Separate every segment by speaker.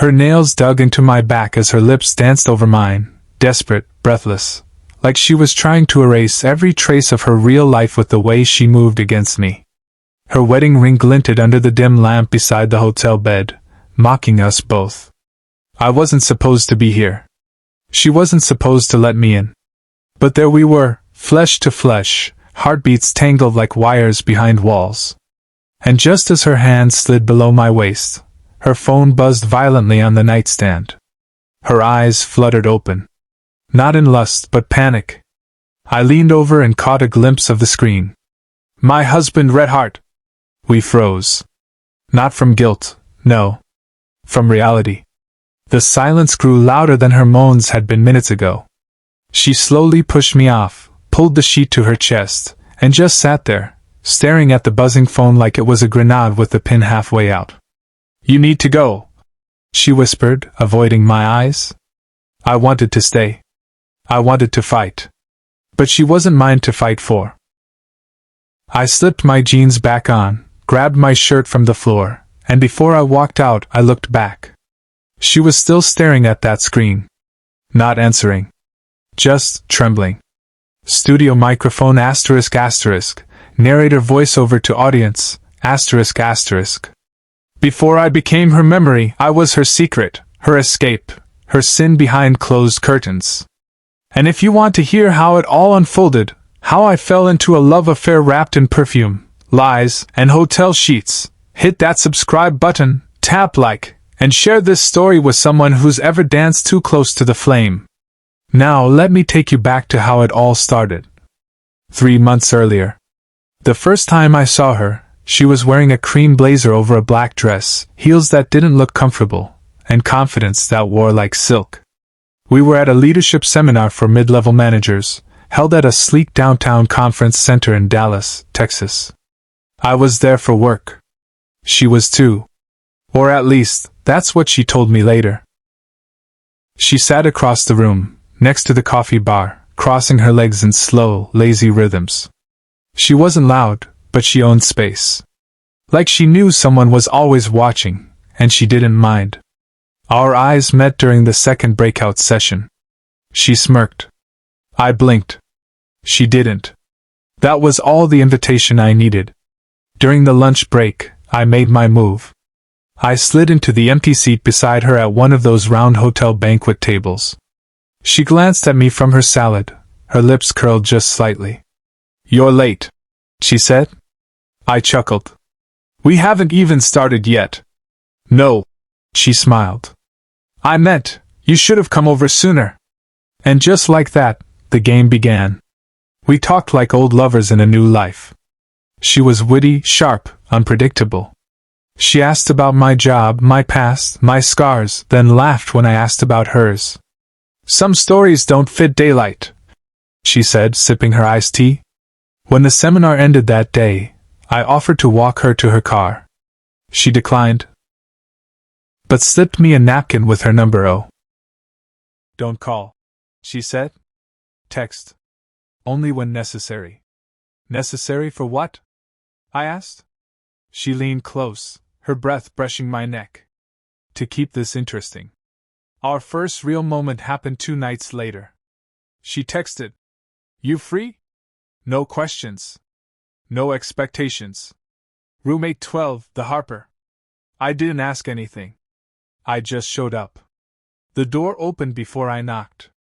Speaker 1: Her nails dug into my back as her lips danced over mine, desperate, breathless, like she was trying to erase every trace of her real life with the way she moved against me. Her wedding ring glinted under the dim lamp beside the hotel bed, mocking us both. I wasn't supposed to be here. She wasn't supposed to let me in. But there we were, flesh to flesh, heartbeats tangled like wires behind walls. And just as her hand slid below my waist, her phone buzzed violently on the nightstand. Her eyes fluttered open. Not in lust, but panic. I leaned over and caught a glimpse of the screen. My husband, Red Heart. We froze. Not from guilt, no. From reality. The silence grew louder than her moans had been minutes ago. She slowly pushed me off, pulled the sheet to her chest, and just sat there, staring at the buzzing phone like it was a grenade with the pin halfway out. You need to go, she whispered, avoiding my eyes. I wanted to stay. I wanted to fight. But she wasn't mine to fight for. I slipped my jeans back on, grabbed my shirt from the floor, and before I walked out, I looked back. She was still staring at that screen. Not answering. Just trembling. Studio microphone ***, narrator voiceover to audience ***. Before I became her memory, I was her secret, her escape, her sin behind closed curtains. And if you want to hear how it all unfolded, how I fell into a love affair wrapped in perfume, lies, and hotel sheets, hit that subscribe button, tap like, and share this story with someone who's ever danced too close to the flame. Now let me take you back to how it all started. 3 months earlier. The first time I saw her, she was wearing a cream blazer over a black dress, heels that didn't look comfortable, and confidence that wore like silk. We were at a leadership seminar for mid-level managers, held at a sleek downtown conference center in Dallas, Texas. I was there for work. She was too. Or at least, that's what she told me later. She sat across the room, next to the coffee bar, crossing her legs in slow, lazy rhythms. She wasn't loud, but she owned space. Like she knew someone was always watching, and she didn't mind. Our eyes met during the second breakout session. She smirked. I blinked. She didn't. That was all the invitation I needed. During the lunch break, I made my move. I slid into the empty seat beside her at one of those round hotel banquet tables. She glanced at me from her salad, her lips curled just slightly. You're late, she said. I chuckled. We haven't even started yet. No, she smiled. I meant, you should have come over sooner. And just like that, the game began. We talked like old lovers in a new life. She was witty, sharp, unpredictable. She asked about my job, my past, my scars, then laughed when I asked about hers. Some stories don't fit daylight, she said, sipping her iced tea. When the seminar ended that day, I offered to walk her to her car. She declined, but slipped me a napkin with her number. Oh. Don't call, she said. Text. Only when necessary. Necessary for what? I asked. She leaned close, her breath brushing my neck. To keep this interesting. Our first real moment happened 2 nights later. She texted, You free? No questions. No expectations. Roommate 12, the Harper. I didn't ask anything. I just showed up. The door opened before I knocked.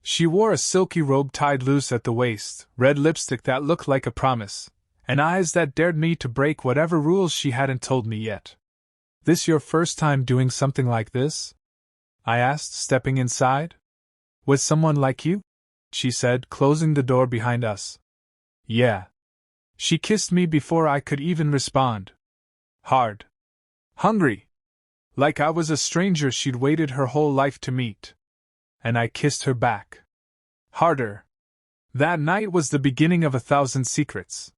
Speaker 1: She wore a silky robe tied loose at the waist, red lipstick that looked like a promise, and eyes that dared me to break whatever rules she hadn't told me yet. This your first time doing something like this? I asked, stepping inside. With someone like you? She said, closing the door behind us. Yeah. She kissed me before I could even respond. Hard. Hungry. Like I was a stranger she'd waited her whole life to meet. And I kissed her back. Harder. That night was the beginning of 1,000 secrets.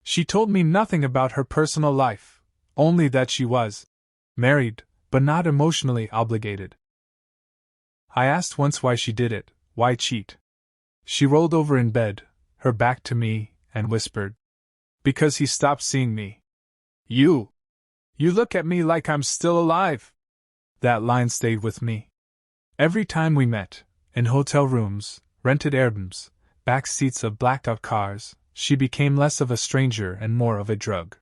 Speaker 1: She told me nothing about her personal life, only that she was married, but not emotionally obligated. I asked once why she did it, why cheat. She rolled over in bed, her back to me, and whispered, Because he stopped seeing me. You look at me like I'm still alive. That line stayed with me. Every time we met, in hotel rooms, rented Airbnbs, back seats of blacked out cars, she became less of a stranger and more of a drug.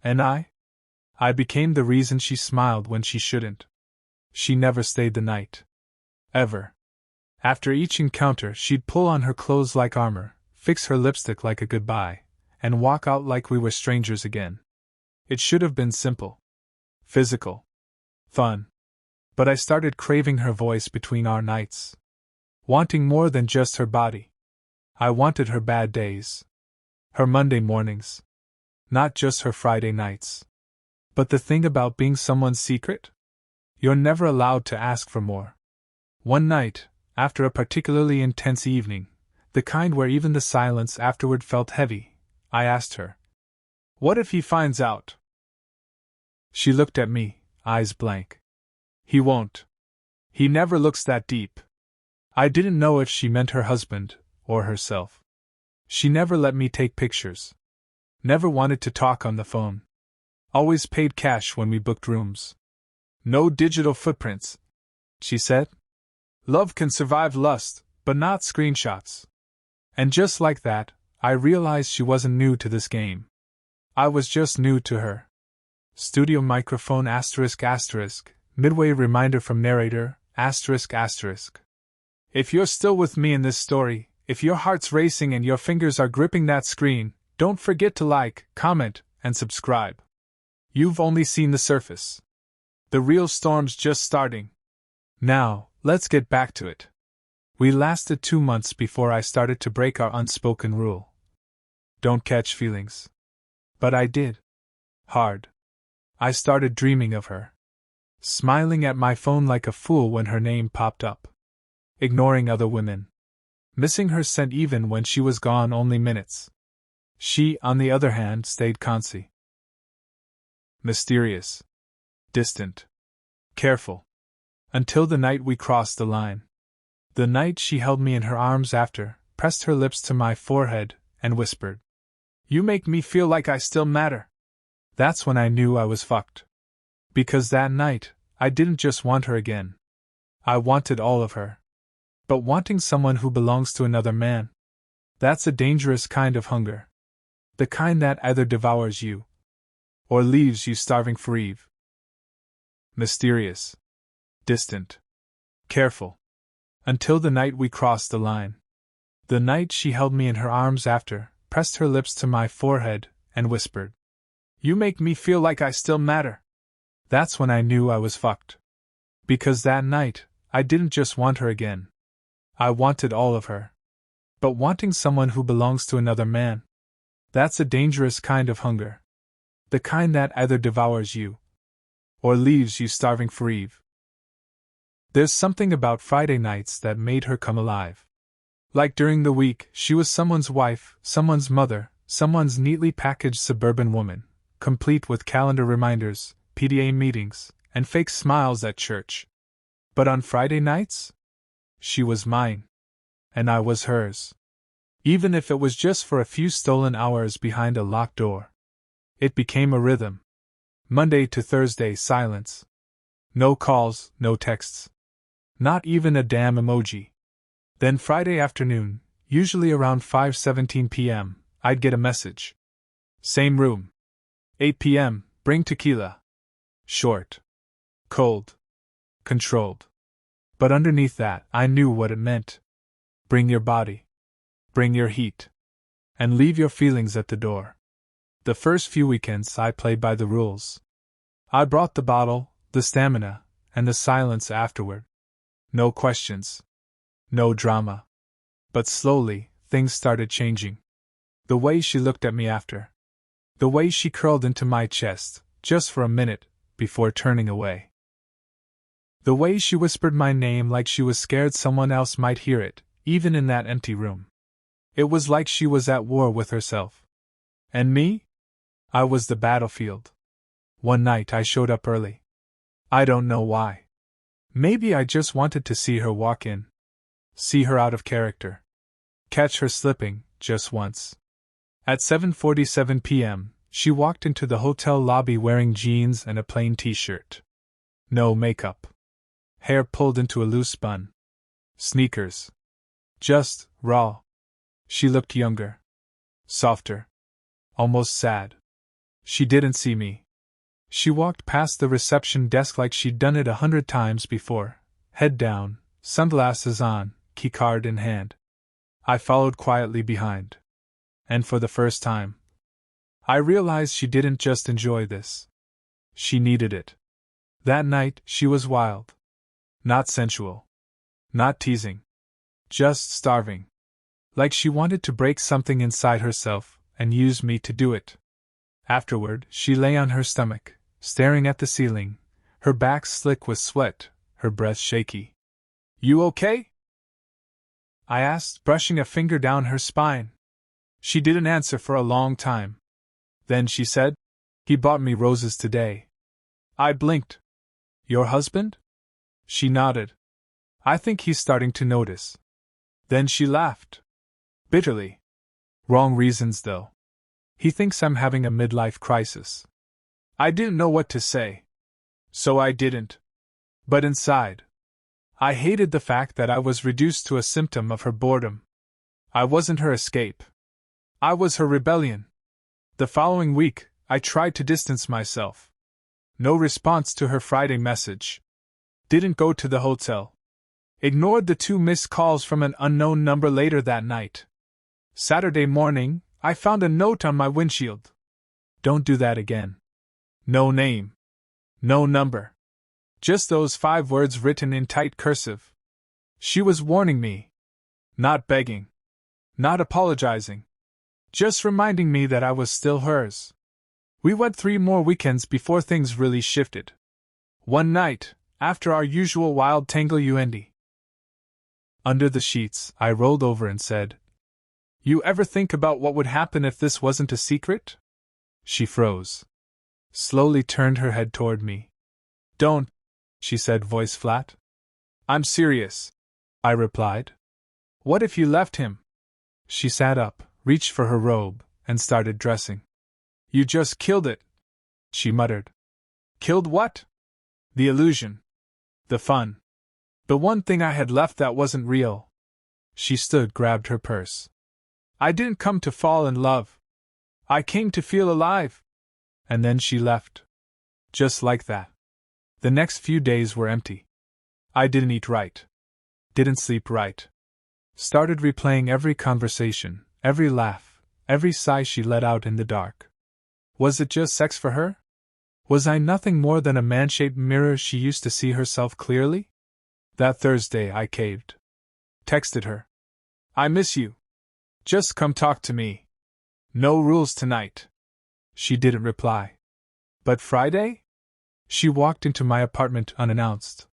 Speaker 1: And I became the reason she smiled when she shouldn't. She never stayed the night. Ever. After each encounter, she'd pull on her clothes like armor, fix her lipstick like a goodbye, and walk out like we were strangers again. It should have been simple. Physical. Fun. But I started craving her voice between our nights. Wanting more than just her body. I wanted her bad days. Her Monday mornings. Not just her Friday nights. But the thing about being someone's secret? You're never allowed to ask for more. One night, after a particularly intense evening, the kind where even the silence afterward felt heavy, I asked her, "What if he finds out?" She looked at me, eyes blank. "He won't. He never looks that deep." I didn't know if she meant her husband, or herself. She never let me take pictures. Never wanted to talk on the phone. Always paid cash when we booked rooms. "No digital footprints," she said. "Love can survive lust, but not screenshots." And just like that, I realized she wasn't new to this game. I was just new to her. Studio microphone ***, midway reminder from narrator ***. If you're still with me in this story, if your heart's racing and your fingers are gripping that screen, don't forget to like, comment, and subscribe. You've only seen the surface. The real storm's just starting. Now, let's get back to it. We lasted 2 months before I started to break our unspoken rule. Don't catch feelings. But I did. Hard. I started dreaming of her. Smiling at my phone like a fool when her name popped up. Ignoring other women. Missing her scent even when she was gone only minutes. She, on the other hand, stayed constant. Mysterious. Distant. Careful. Until the night we crossed the line. The night she held me in her arms after, pressed her lips to my forehead, and whispered, "You make me feel like I still matter." That's when I knew I was fucked. Because that night, I didn't just want her again. I wanted all of her. But wanting someone who belongs to another man, that's a dangerous kind of hunger. The kind that either devours you, or leaves you starving for Eve. Mysterious. Distant. Careful. Until the night we crossed the line. The night she held me in her arms after, pressed her lips to my forehead, and whispered, "You make me feel like I still matter." That's when I knew I was fucked. Because that night, I didn't just want her again. I wanted all of her. But wanting someone who belongs to another man, that's a dangerous kind of hunger. The kind that either devours you, or leaves you starving for Eve. There's something about Friday nights that made her come alive. Like during the week, she was someone's wife, someone's mother, someone's neatly packaged suburban woman, complete with calendar reminders, PTA meetings, and fake smiles at church. But on Friday nights? She was mine. And I was hers. Even if it was just for a few stolen hours behind a locked door. It became a rhythm. Monday to Thursday silence. No calls, no texts. Not even a damn emoji. Then Friday afternoon, usually around 5:17 p.m., I'd get a message. Same room. 8 p.m., bring tequila. Short. Cold. Controlled. But underneath that, I knew what it meant. Bring your body. Bring your heat. And leave your feelings at the door. The first few weekends I played by the rules. I brought the bottle, the stamina, and the silence afterward. No questions. No drama. But slowly, things started changing. The way she looked at me after. The way she curled into my chest, just for a minute, before turning away. The way she whispered my name like she was scared someone else might hear it, even in that empty room. It was like she was at war with herself. And me? I was the battlefield. One night I showed up early. I don't know why. Maybe I just wanted to see her walk in. See her out of character. Catch her slipping, just once. At 7:47 p.m., she walked into the hotel lobby wearing jeans and a plain t-shirt. No makeup. Hair pulled into a loose bun. Sneakers. Just raw. She looked younger. Softer. Almost sad. She didn't see me. She walked past the reception desk like she'd done it 100 times before, head down, sunglasses on, keycard in hand. I followed quietly behind. And for the first time, I realized she didn't just enjoy this. She needed it. That night, she was wild. Not sensual. Not teasing. Just starving. Like she wanted to break something inside herself and use me to do it. Afterward, she lay on her stomach, staring at the ceiling, her back slick with sweat, her breath shaky. "You okay?" I asked, brushing a finger down her spine. She didn't answer for a long time. Then she said, "He bought me roses today." I blinked. "Your husband?" She nodded. "I think he's starting to notice." Then she laughed. Bitterly. "Wrong reasons, though. He thinks I'm having a midlife crisis." I didn't know what to say. So I didn't. But inside, I hated the fact that I was reduced to a symptom of her boredom. I wasn't her escape. I was her rebellion. The following week, I tried to distance myself. No response to her Friday message. Didn't go to the hotel. Ignored the 2 missed calls from an unknown number later that night. Saturday morning, I found a note on my windshield. "Don't do that again." No name. No number. Just those 5 words written in tight cursive. She was warning me. Not begging. Not apologizing. Just reminding me that I was still hers. We went 3 more weekends before things really shifted. One night, after our usual wild tangle-uendi. Under the sheets, I rolled over and said, "You ever think about what would happen if this wasn't a secret?" She froze. Slowly turned her head toward me. "Don't," she said, voice flat. "I'm serious," I replied. "What if you left him?" She sat up, reached for her robe, and started dressing. "You just killed it," she muttered. "Killed what?" "The illusion. The fun. The one thing I had left that wasn't real." She stood, grabbed her purse. "I didn't come to fall in love. I came to feel alive." And then she left. Just like that. The next few days were empty. I didn't eat right. Didn't sleep right. Started replaying every conversation, every laugh, every sigh she let out in the dark. Was it just sex for her? Was I nothing more than a man-shaped mirror she used to see herself clearly? That Thursday I caved. Texted her. "I miss you. Just come talk to me. No rules tonight." She didn't reply. But Friday? She walked into my apartment unannounced.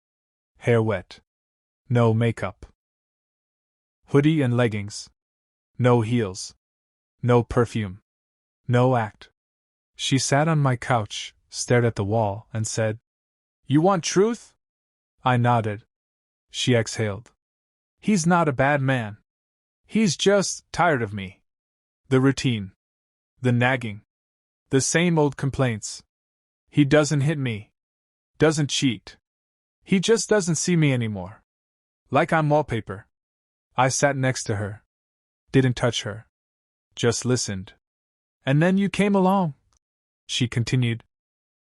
Speaker 1: Hair wet. No makeup. Hoodie and leggings. No heels. No perfume. No act. She sat on my couch, stared at the wall, and said, "You want truth?" I nodded. She exhaled. "He's not a bad man. He's just tired of me. The routine. The nagging. The same old complaints. He doesn't hit me. Doesn't cheat. He just doesn't see me anymore. Like I'm wallpaper." I sat next to her. Didn't touch her. Just listened. "And then you came along," she continued,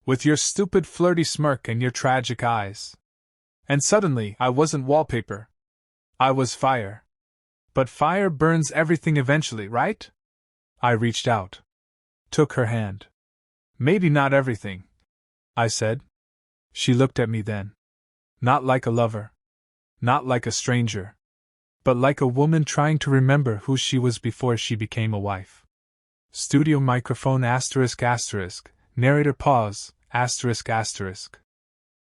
Speaker 1: "with your stupid flirty smirk and your tragic eyes. And suddenly I wasn't wallpaper. I was fire. But fire burns everything eventually, right?" I reached out. Took her hand. "Maybe not everything," I said. She looked at me then. Not like a lover. Not like a stranger. But like a woman trying to remember who she was before she became a wife. Studio microphone ***, narrator pause, ***.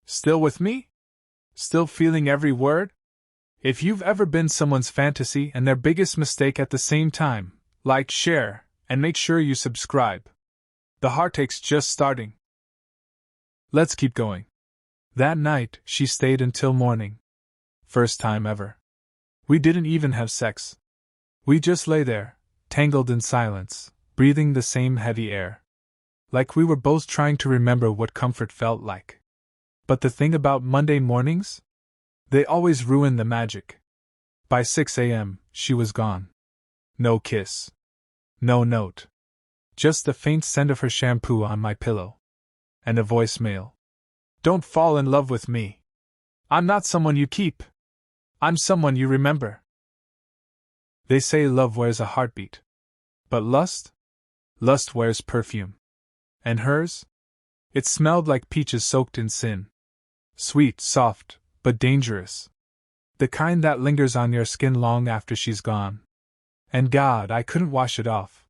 Speaker 1: "Still with me? Still feeling every word? If you've ever been someone's fantasy and their biggest mistake at the same time, like, share, and make sure you subscribe. The heartache's just starting. Let's keep going." That night, she stayed until morning. First time ever. We didn't even have sex. We just lay there, tangled in silence, breathing the same heavy air. Like we were both trying to remember what comfort felt like. But the thing about Monday mornings? They always ruin the magic. By 6 a.m., she was gone. No kiss. No note. Just the faint scent of her shampoo on my pillow. And a voicemail. Don't fall in love with me. I'm not someone you keep. I'm someone you remember. They say love wears a heartbeat. But lust? Lust wears perfume. And hers? It smelled like peaches soaked in sin. Sweet, soft, but dangerous. The kind that lingers on your skin long after she's gone. And God, I couldn't wash it off.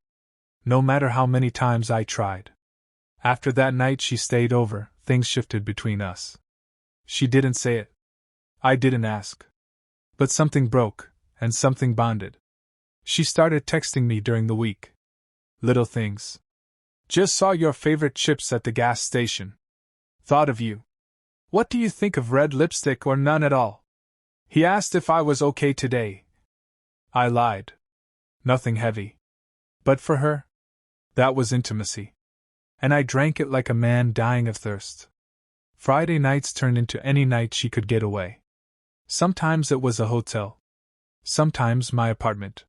Speaker 1: No matter how many times I tried. After that night she stayed over, things shifted between us. She didn't say it. I didn't ask. But something broke, and something bonded. She started texting me during the week. Little things. Just saw your favorite chips at the gas station. Thought of you. What do you think of red lipstick or none at all? He asked if I was okay today. I lied. Nothing heavy. But for her, that was intimacy. And I drank it like a man dying of thirst. Friday nights turned into any night she could get away. Sometimes it was a hotel. Sometimes my apartment.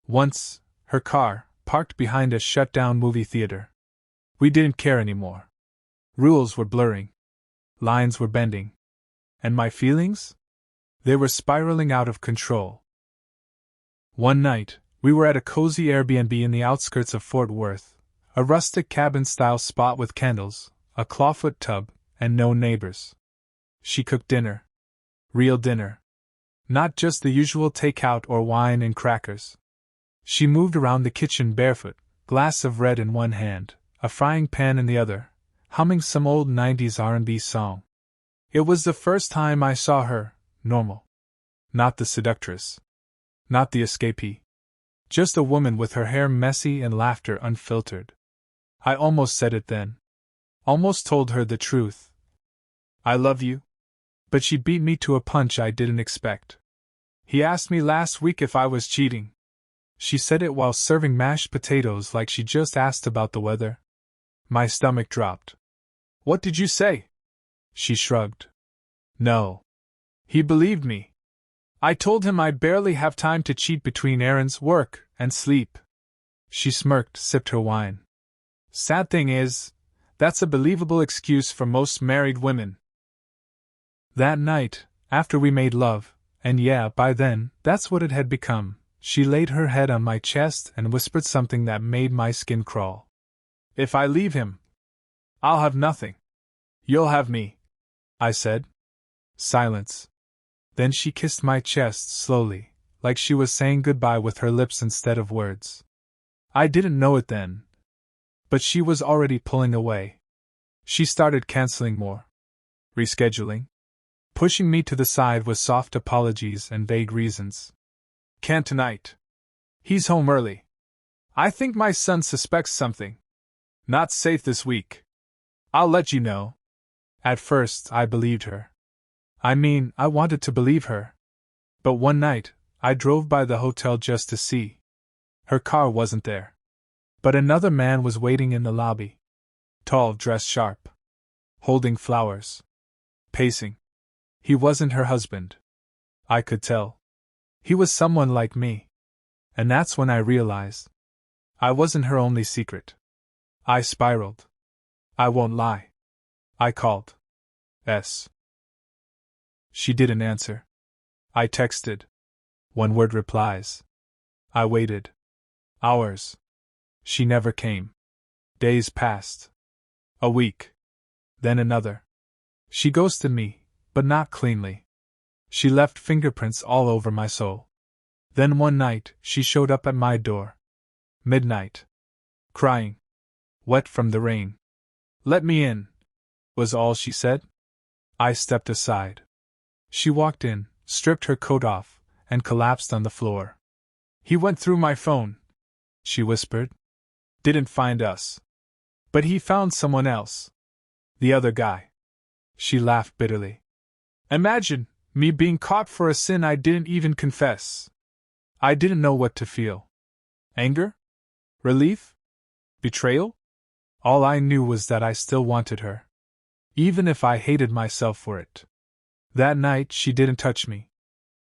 Speaker 1: Once, her car, parked behind a shut-down movie theater. We didn't care anymore. Rules were blurring. Lines were bending. And my feelings? They were spiraling out of control. One night, we were at a cozy Airbnb in the outskirts of Fort Worth, a rustic cabin-style spot with candles, a clawfoot tub, and no neighbors. She cooked dinner. Real dinner. Not just the usual takeout or wine and crackers. She moved around the kitchen barefoot, glass of red in one hand, a frying pan in the other, humming some old 90s R&B song. It was the first time I saw her, normal. Not the seductress. Not the escapee. Just a woman with her hair messy and laughter unfiltered. I almost said it then. Almost told her the truth. I love you. But she beat me to a punch I didn't expect. He asked me last week if I was cheating. She said it while serving mashed potatoes like she just asked about the weather. My stomach dropped. What did you say? She shrugged. No. He believed me. I told him I barely have time to cheat between errands, work, and sleep. She smirked, sipped her wine. Sad thing is, that's a believable excuse for most married women. That night, after we made love, and yeah, by then, that's what it had become, she laid her head on my chest and whispered something that made my skin crawl. If I leave him, I'll have nothing. You'll have me, I said. Silence. Then she kissed my chest slowly, like she was saying goodbye with her lips instead of words. I didn't know it then. But she was already pulling away. She started canceling more. Rescheduling. Pushing me to the side with soft apologies and vague reasons. Can't tonight. He's home early. I think my son suspects something. Not safe this week. I'll let you know. At first, I believed her. I mean, I wanted to believe her. But one night, I drove by the hotel just to see. Her car wasn't there. But another man was waiting in the lobby. Tall, dressed sharp. Holding flowers. Pacing. He wasn't her husband. I could tell. He was someone like me. And that's when I realized. I wasn't her only secret. I spiraled. I won't lie. I called. S. She didn't answer. I texted. One-word replies. I waited. Hours. She never came. Days passed. A week. Then another. She ghosted me, but not cleanly. She left fingerprints all over my soul. Then one night, she showed up at my door. Midnight. Crying. Wet from the rain. Let me in, was all she said. I stepped aside. She walked in, stripped her coat off, and collapsed on the floor. He went through my phone, she whispered. Didn't find us. But he found someone else. The other guy. She laughed bitterly. Imagine, me being caught for a sin I didn't even confess. I didn't know what to feel. Anger? Relief? Betrayal? All I knew was that I still wanted her. Even if I hated myself for it. That night she didn't touch me.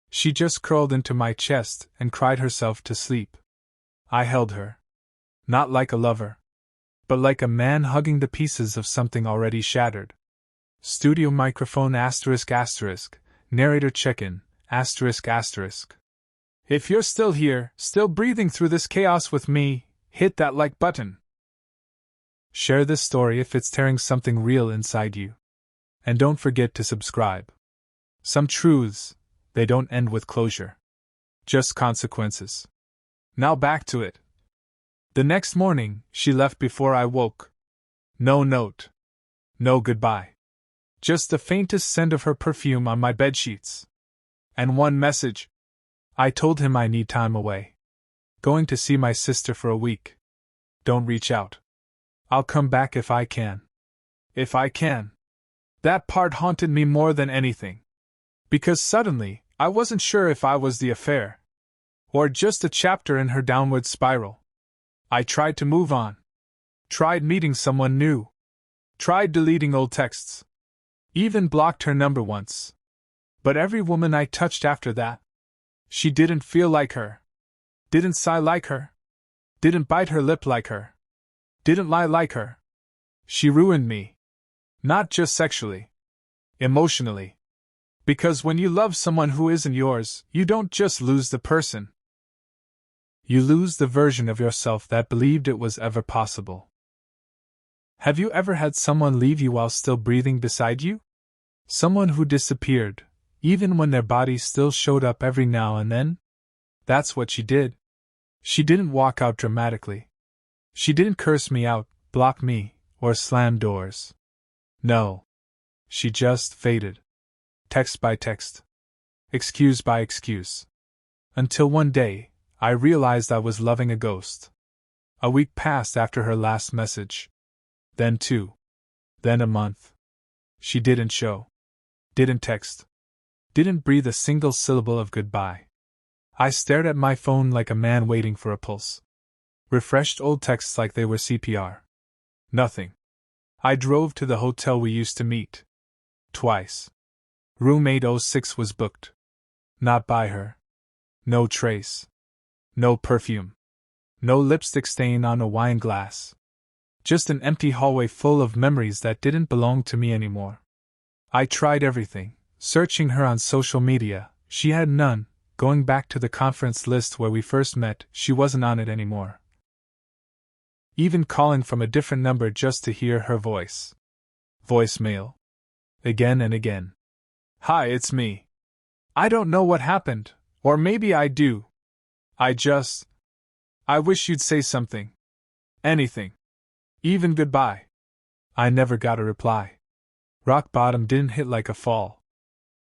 Speaker 1: She just curled into my chest and cried herself to sleep. I held her. Not like a lover, but like a man hugging the pieces of something already shattered. Studio microphone ***, narrator check-in, ***. If you're still here, still breathing through this chaos with me, hit that like button. Share this story if it's tearing something real inside you. And don't forget to subscribe. Some truths, they don't end with closure. Just consequences. Now back to it. The next morning, she left before I woke. No note. No goodbye. Just the faintest scent of her perfume on my bedsheets. And one message. I told him I need time away. Going to see my sister for a week. Don't reach out. I'll come back if I can. If I can. That part haunted me more than anything. Because suddenly, I wasn't sure if I was the affair. Or just a chapter in her downward spiral. I tried to move on. Tried meeting someone new. Tried deleting old texts. Even blocked her number once. But every woman I touched after that, she didn't feel like her. Didn't sigh like her. Didn't bite her lip like her. Didn't lie like her. She ruined me. Not just sexually. Emotionally. Because when you love someone who isn't yours, you don't just lose the person. You lose the version of yourself that believed it was ever possible. Have you ever had someone leave you while still breathing beside you? Someone who disappeared, even when their body still showed up every now and then? That's what she did. She didn't walk out dramatically. She didn't curse me out, block me, or slam doors. No. She just faded. Text by text. Excuse by excuse. Until one day, I realized I was loving a ghost. A week passed after her last message. Then 2. Then a month. She didn't show. Didn't text. Didn't breathe a single syllable of goodbye. I stared at my phone like a man waiting for a pulse. Refreshed old texts like they were CPR. Nothing. I drove to the hotel we used to meet. Twice. Room 806 was booked. Not by her. No trace. No perfume. No lipstick stain on a wine glass. Just an empty hallway full of memories that didn't belong to me anymore. I tried everything, searching her on social media, she had none, going back to the conference list where we first met, she wasn't on it anymore. Even calling from a different number just to hear her voice. Voicemail. Again and again. Hi, it's me. I don't know what happened, or maybe I do. I wish you'd say something. Anything. Even goodbye. I never got a reply. Rock bottom didn't hit like a fall.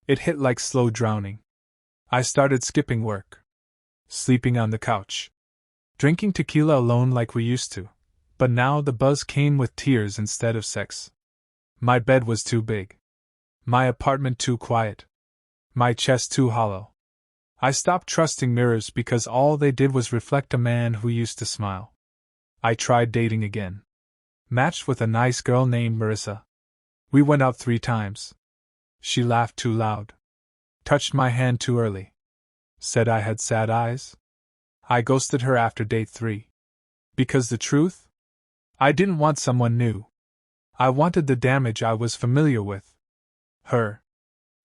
Speaker 1: It hit like slow drowning. I started skipping work. Sleeping on the couch. Drinking tequila alone like we used to. But now the buzz came with tears instead of sex. My bed was too big. My apartment too quiet. My chest too hollow. I stopped trusting mirrors because all they did was reflect a man who used to smile. I tried dating again. Matched with a nice girl named Marissa. We went out 3 times. She laughed too loud. Touched my hand too early. Said I had sad eyes. I ghosted her after date 3. Because the truth? I didn't want someone new. I wanted the damage I was familiar with. Her.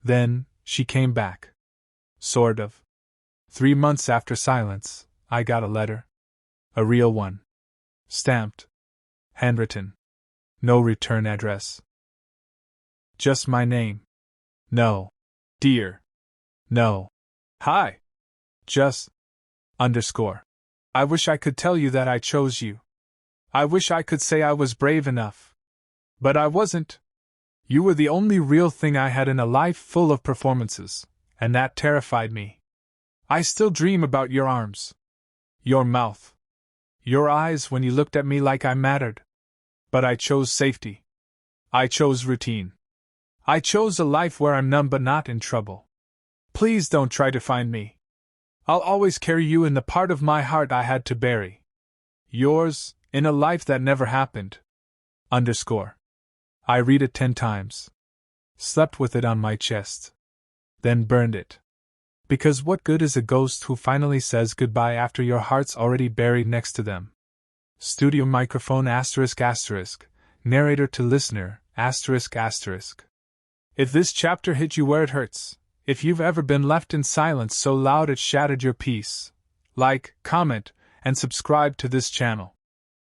Speaker 1: Then, she came back. Sort of. 3 months after silence, I got a letter. A real one. Stamped. Handwritten. No return address. Just my name. No. Dear. No. Hi. Just. _ I wish I could tell you that I chose you. I wish I could say I was brave enough. But I wasn't. You were the only real thing I had in a life full of performances, and that terrified me. I still dream about your arms. Your mouth. Your eyes when you looked at me like I mattered. But I chose safety. I chose routine. I chose a life where I'm numb but not in trouble. Please don't try to find me. I'll always carry you in the part of my heart I had to bury. Yours, in a life that never happened. _ I read it 10 times. Slept with it on my chest. then burned it. Because what good is a ghost who finally says goodbye after your heart's already buried next to them? Studio microphone asterisk asterisk, narrator to listener asterisk asterisk. If this chapter hit you where it hurts, if you've ever been left in silence so loud it shattered your peace, like, comment, and subscribe to this channel.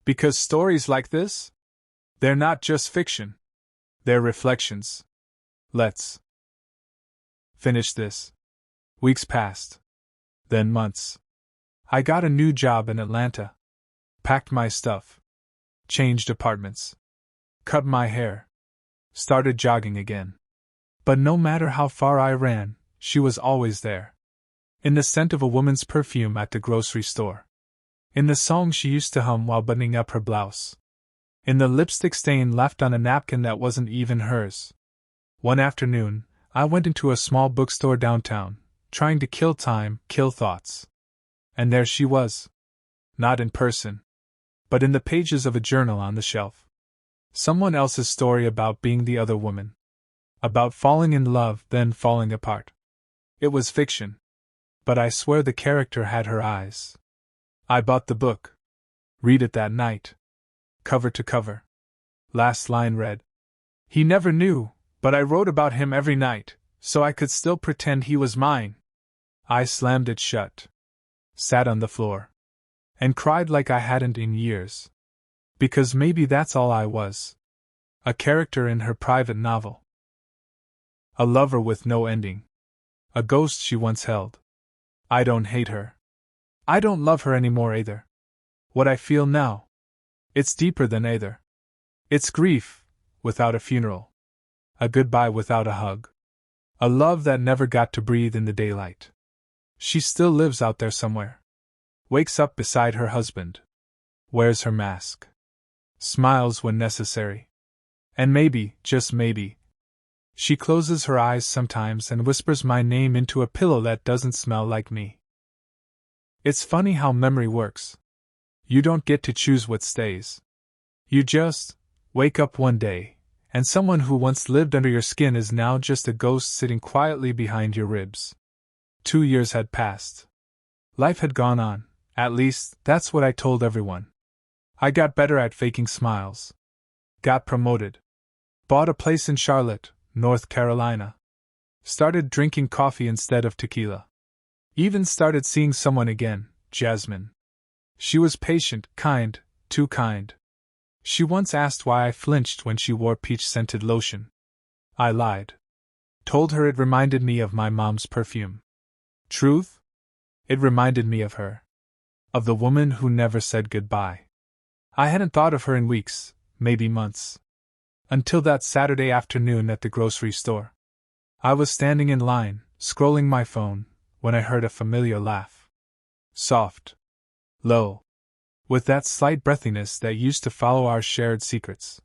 Speaker 1: Because stories like this, they're not just fiction. They're reflections. Let's finish this. Weeks passed. Then months. I got a new job in Atlanta. Packed my stuff. Changed apartments. Cut my hair. Started jogging again. But no matter how far I ran, she was always there. In the scent of a woman's perfume at the grocery store. In the song she used to hum while buttoning up her blouse. In the lipstick stain left on a napkin that wasn't even hers. One afternoon, I went into a small bookstore downtown, trying to kill time, kill thoughts. And there she was. Not in person, but in the pages of a journal on the shelf. Someone else's story about being the other woman. About falling in love, then falling apart. It was fiction. But I swear the character had her eyes. I bought the book. Read it that night. Cover to cover. Last line read. He never knew, but I wrote about him every night, so I could still pretend he was mine. I slammed it shut. Sat on the floor. And cried like I hadn't in years. Because maybe that's all I was. A character in her private novel. A lover with no ending. A ghost she once held. I don't hate her. I don't love her anymore either. What I feel now. It's deeper than either. It's grief, without a funeral. A goodbye without a hug. A love that never got to breathe in the daylight. She still lives out there somewhere. Wakes up beside her husband. Wears her mask. Smiles when necessary. And maybe, just maybe, she closes her eyes sometimes and whispers my name into a pillow that doesn't smell like me. It's funny how memory works. You don't get to choose what stays. You just wake up one day, and someone who once lived under your skin is now just a ghost sitting quietly behind your ribs. 2 years had passed. Life had gone on, at least, that's what I told everyone. I got better at faking smiles. Got promoted. Bought a place in Charlotte, North Carolina. Started drinking coffee instead of tequila. Even started seeing someone again, Jasmine. She was patient, kind, too kind. She once asked why I flinched when she wore peach-scented lotion. I lied. Told her it reminded me of my mom's perfume. Truth? It reminded me of her. Of the woman who never said goodbye. I hadn't thought of her in weeks, maybe months. Until that Saturday afternoon at the grocery store. I was standing in line, scrolling my phone, when I heard a familiar laugh. Soft. Low. With that slight breathiness that used to follow our shared secrets.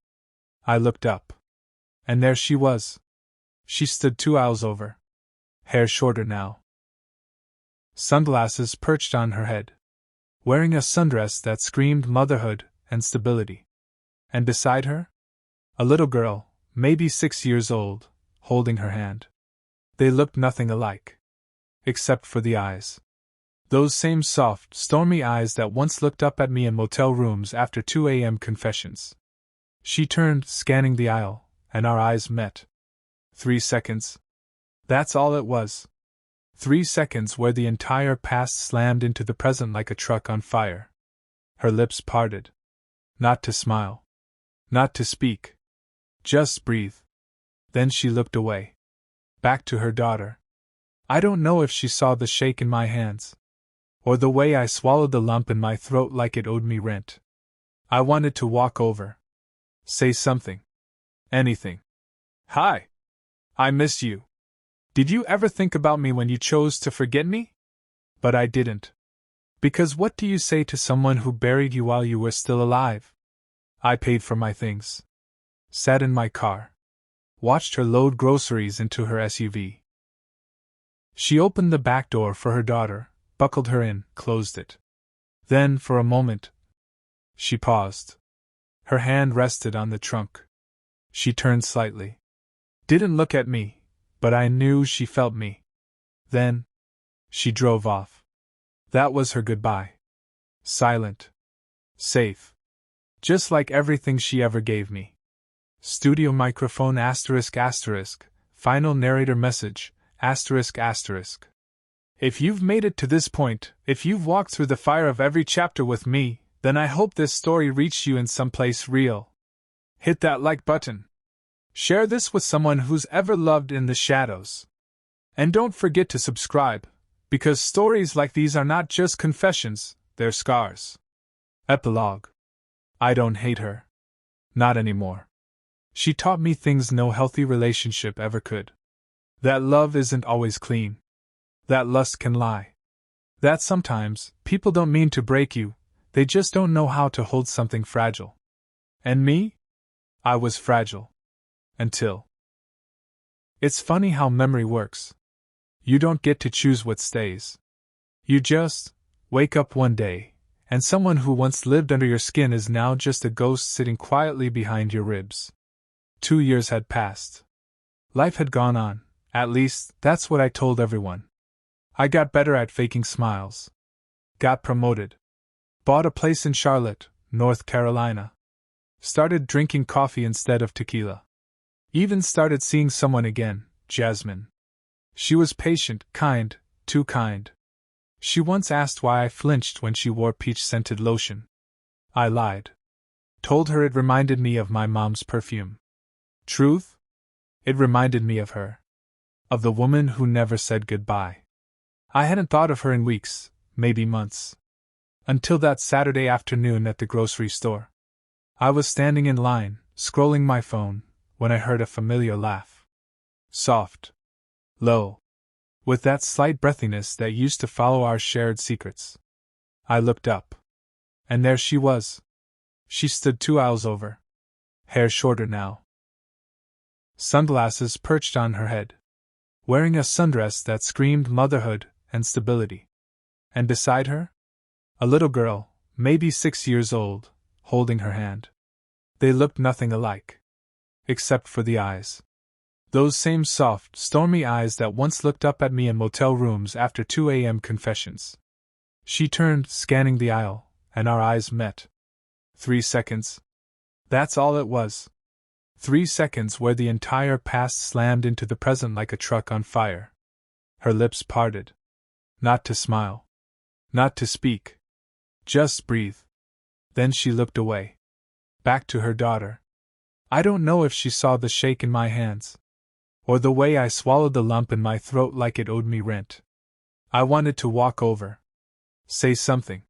Speaker 1: I looked up. And there she was. She stood 2 aisles over. Hair shorter now. Sunglasses perched on her head. Wearing a sundress that screamed motherhood and stability. And beside her? A little girl, maybe 6 years old, holding her hand. They looked nothing alike. Except for the eyes. Those same soft, stormy eyes that once looked up at me in motel rooms after 2 a.m. confessions. She turned, scanning the aisle, and our eyes met. 3 seconds. That's all it was. 3 seconds where the entire past slammed into the present like a truck on fire. Her lips parted. Not to smile. Not to speak. Just breathe. Then she looked away. Back to her daughter. I don't know if she saw the shake in my hands. Or the way I swallowed the lump in my throat like it owed me rent. I wanted to walk over. Say something. Anything. Hi. I miss you. Did you ever think about me when you chose to forget me? But I didn't. Because what do you say to someone who buried you while you were still alive? I paid for my things. Sat in my car. Watched her load groceries into her SUV. She opened the back door for her daughter, buckled her in, closed it. Then, for a moment, she paused. Her hand rested on the trunk. She turned slightly. Didn't look at me, but I knew she felt me. Then, she drove off. That was her goodbye. Silent. Safe. Just like everything she ever gave me. Studio microphone ***. Final narrator message ***. If you've made it to this point, if you've walked through the fire of every chapter with me, then I hope this story reached you in some place real. Hit that like button. Share this with someone who's ever loved in the shadows. And don't forget to subscribe, because stories like these are not just confessions, they're scars. Epilogue. I don't hate her. Not anymore. She taught me things no healthy relationship ever could. That love isn't always clean. That lust can lie. That sometimes, people don't mean to break you, they just don't know how to hold something fragile. And me? I was fragile. Until. It's funny how memory works. You don't get to choose what stays. You just wake up one day, and someone who once lived under your skin is now just a ghost sitting quietly behind your ribs. 2 years had passed. Life had gone on, at least, that's what I told everyone. I got better at faking smiles. Got promoted. Bought a place in Charlotte, North Carolina. Started drinking coffee instead of tequila. Even started seeing someone again, Jasmine. She was patient, kind, too kind. She once asked why I flinched when she wore peach-scented lotion. I lied. Told her it reminded me of my mom's perfume. Truth? It reminded me of her. Of the woman who never said goodbye. I hadn't thought of her in weeks, maybe months. Until that Saturday afternoon at the grocery store. I was standing in line, scrolling my phone, when I heard a familiar laugh. Soft. Low. With that slight breathiness that used to follow our shared secrets. I looked up. And there she was. She stood 2 aisles over. Hair shorter now. Sunglasses perched on her head. Wearing a sundress that screamed motherhood and stability. And beside her? A little girl, maybe 6 years old, holding her hand. They looked nothing alike. Except for the eyes. Those same soft, stormy eyes that once looked up at me in motel rooms after 2 a.m. confessions. She turned, scanning the aisle, and our eyes met. 3 seconds. That's all it was. 3 seconds where the entire past slammed into the present like a truck on fire. Her lips parted. Not to smile. Not to speak. Just breathe. Then she looked away. Back to her daughter. I don't know if she saw the shake in my hands. Or the way I swallowed the lump in my throat like it owed me rent. I wanted to walk over. Say something.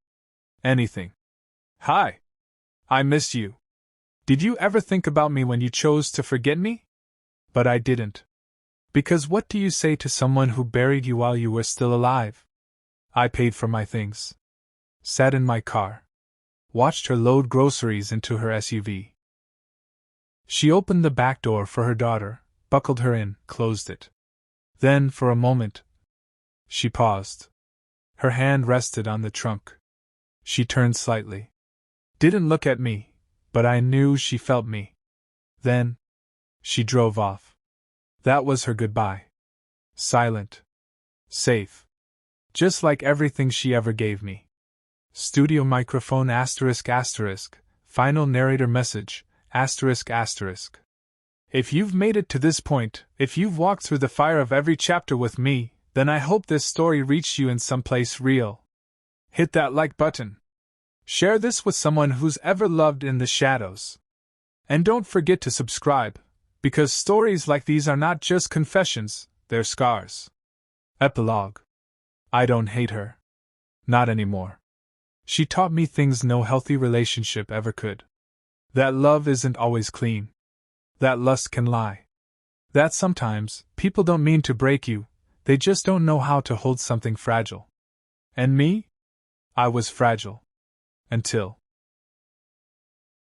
Speaker 1: Anything. Hi. I miss you. Did you ever think about me when you chose to forget me? But I didn't. Because what do you say to someone who buried you while you were still alive? I paid for my things. Sat in my car. Watched her load groceries into her SUV. She opened the back door for her daughter, buckled her in, closed it. Then, for a moment, she paused. Her hand rested on the trunk. She turned slightly. Didn't look at me, but I knew she felt me. Then, she drove off. That was her goodbye. Silent. Safe. Just like everything she ever gave me. Studio microphone ***. Final narrator message ***. If you've made it to this point, if you've walked through the fire of every chapter with me, then I hope this story reached you in some place real. Hit that like button. Share this with someone who's ever loved in the shadows. And don't forget to subscribe, because stories like these are not just confessions, they're scars. Epilogue. I don't hate her. Not anymore. She taught me things no healthy relationship ever could. That love isn't always clean. That lust can lie. That sometimes, people don't mean to break you, they just don't know how to hold something fragile. And me? I was fragile. Until.